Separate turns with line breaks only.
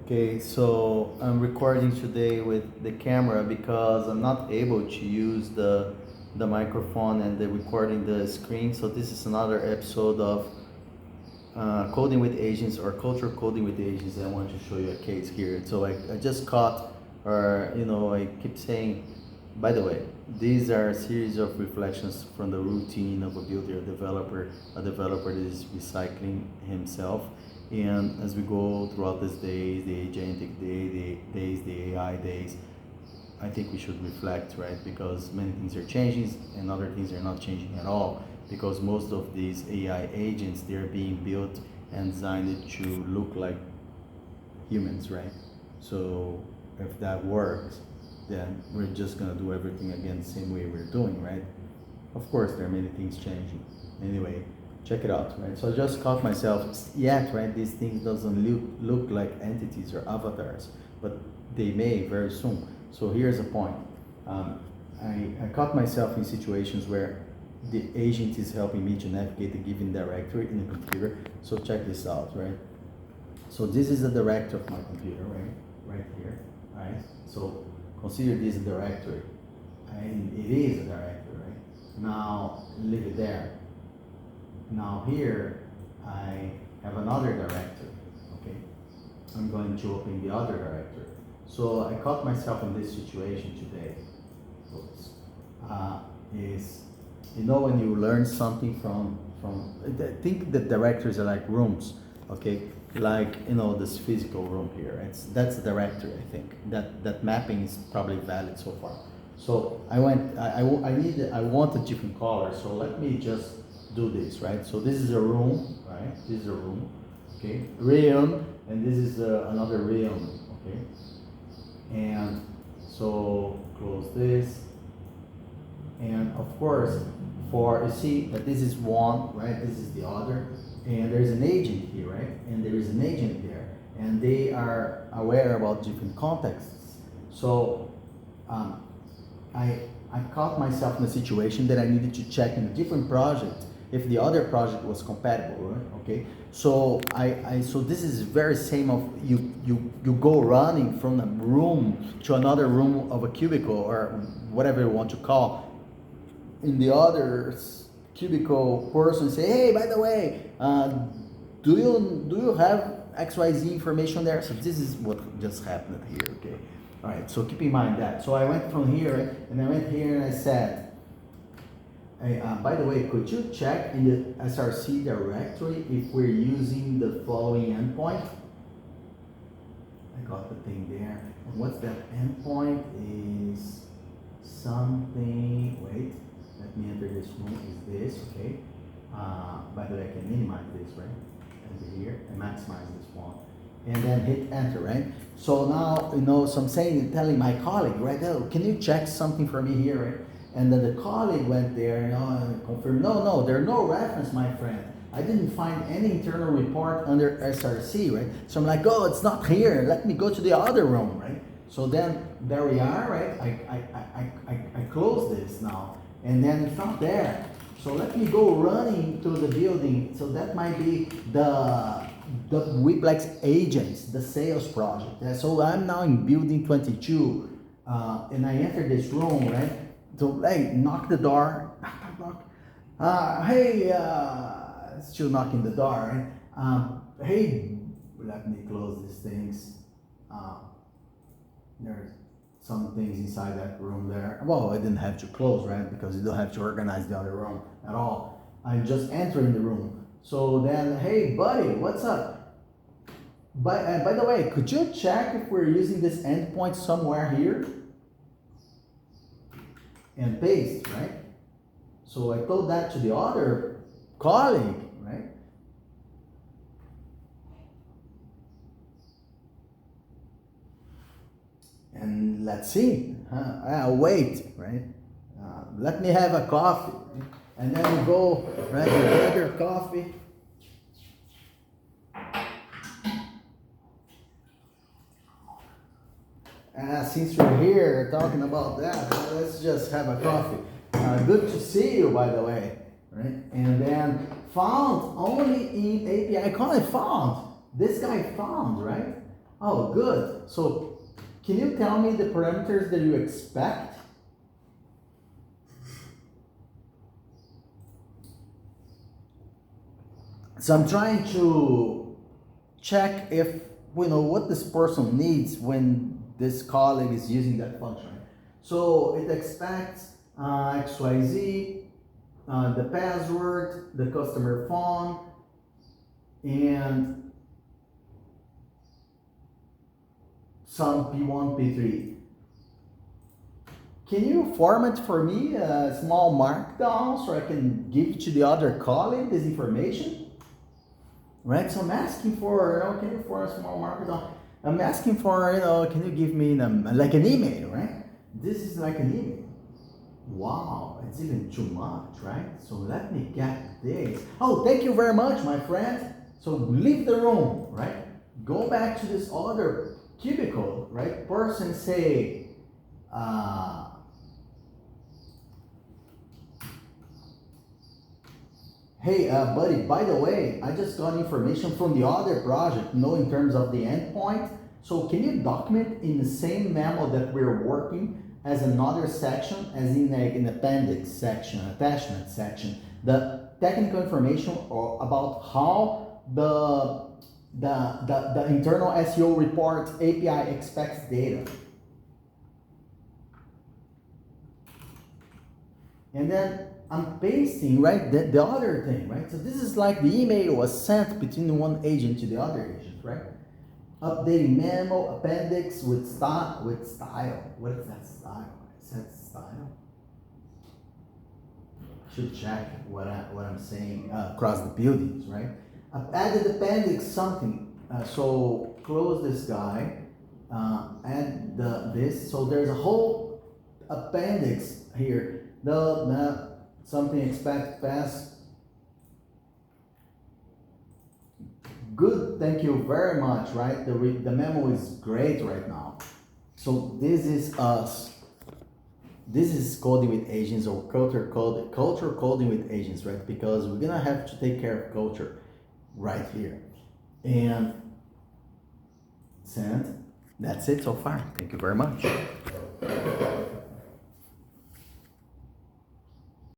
Okay, so I'm recording today with the camera because I'm not able to use the microphone and the recording the screen. So this is another episode of coding with agents or culture coding with agents. I want to show you a case here. So I just caught, or I keep saying, by the way, these are a series of reflections from the routine of a builder, a developer that is recycling himself. And as we go throughout these days, the agentic days, the AI days, I think we should reflect, right? Because many things are changing and other things are not changing at all. Because most of these AI agents, they're being built and designed to look like humans, right? So if that works, then we're just gonna do everything again the same way we're doing, right? Of course, there are many things changing. Anyway, check it out, right? So I just caught myself, yet, right? These things doesn't look like entities or avatars, but they may very soon. So here's a point. I caught myself in situations where the agent is helping me to navigate a given directory in the computer. So check this out, right? So this is the directory of my computer, right? Right here, right? So consider this a directory, and it is a directory, right? Now leave it there. Now here I have another directory, okay? I'm going to open the other directory. So I caught myself in this situation today. Oops. Is when you learn something from I think the directories are like rooms, okay? Like this physical room here. That's the directory. I think that mapping is probably valid so far. So I want a different color. So let me just do this, right? So this is a room, right? This is a room, okay? Realm, and this is another realm, okay? And so close this, and of course, you see that this is one, right? This is the other, and there's an agent here, right? And there is an agent there, and they are aware about different contexts. So I caught myself in a situation that I needed to check in a different project if the other project was compatible, right? Okay. So so this is very same of you go running from a room to another room of a cubicle or whatever you want to call. In the other cubicle, person say, hey, by the way, do you have XYZ information there? So this is what just happened here, okay? All right, so keep in mind that. So I went from here, and I went here, and I said, hey, by the way, could you check in the SRC directory if we're using the following endpoint? I got the thing there. And what's that endpoint? Is something, wait, let me enter this room, is this, okay? By the way, I can minimize this, right? Enter here, and maximize this one. And then hit enter, right? So now, so I'm saying, telling my colleague, right? Oh, can you check something for me here, right? And then the colleague went there, and confirmed, no, there are no reference, my friend. I didn't find any internal report under SRC, right? So I'm like, oh, it's not here. Let me go to the other room, right? So then there we are, right? I close this now, and then it's not there. So let me go running to the building. So that might be the Wiplex agents, the sales project. So I'm now in building 22, and I enter this room, right? So hey, knock the door, knock. Hey, still knocking the door, right? Hey, let me close these things. There's some things inside that room there. Well, I didn't have to close, right? Because you don't have to organize the other room at all. I'm just entering the room. So then, hey, buddy, what's up? By the way, could you check if we're using this endpoint somewhere here? And paste, right? So I told that to the other colleague, right? And let's see. I'll wait, right? Let me have a coffee, and then we go, right? You grab your coffee. Since we're here talking about that, let's just have a coffee. Good to see you, by the way, right? And then found only in API. I call it found. This guy found, right? Oh, good. So can you tell me the parameters that you expect? So I'm trying to check if we know what this person needs when this colleague is using that function. So it expects XYZ, the password, the customer phone, and some P1, P3. Can you format for me a small markdown so I can give to the other colleague this information? Right, so I'm asking for, can you format a small markdown? I'm asking for, can you give me like an email, right? This is like an email. Wow, it's even too much, right? So let me get this. Oh, thank you very much, my friend. So leave the room, right? Go back to this other cubicle, right? Person say, hey, buddy, by the way, I just got information from the other project, in terms of the endpoint. So can you document in the same memo that we're working as another section, as in like an appendix section, attachment section, the technical information or about how the internal SEO report API expects data. And then I'm pasting, right, the other thing, right? So this is like the email was sent between one agent to the other agent, right? Updating memo, appendix with style. What is that style? Is that style? I should check what I'm saying across the buildings, right? I've added appendix something. So close this guy, add this. So there's a whole appendix here. The something expect fast. Good, thank you very much, right? The memo is great right now. So this is us. This is coding with agents or culture coding with agents, right? Because we're gonna have to take care of culture right here. And send. That's it so far. Thank you very much.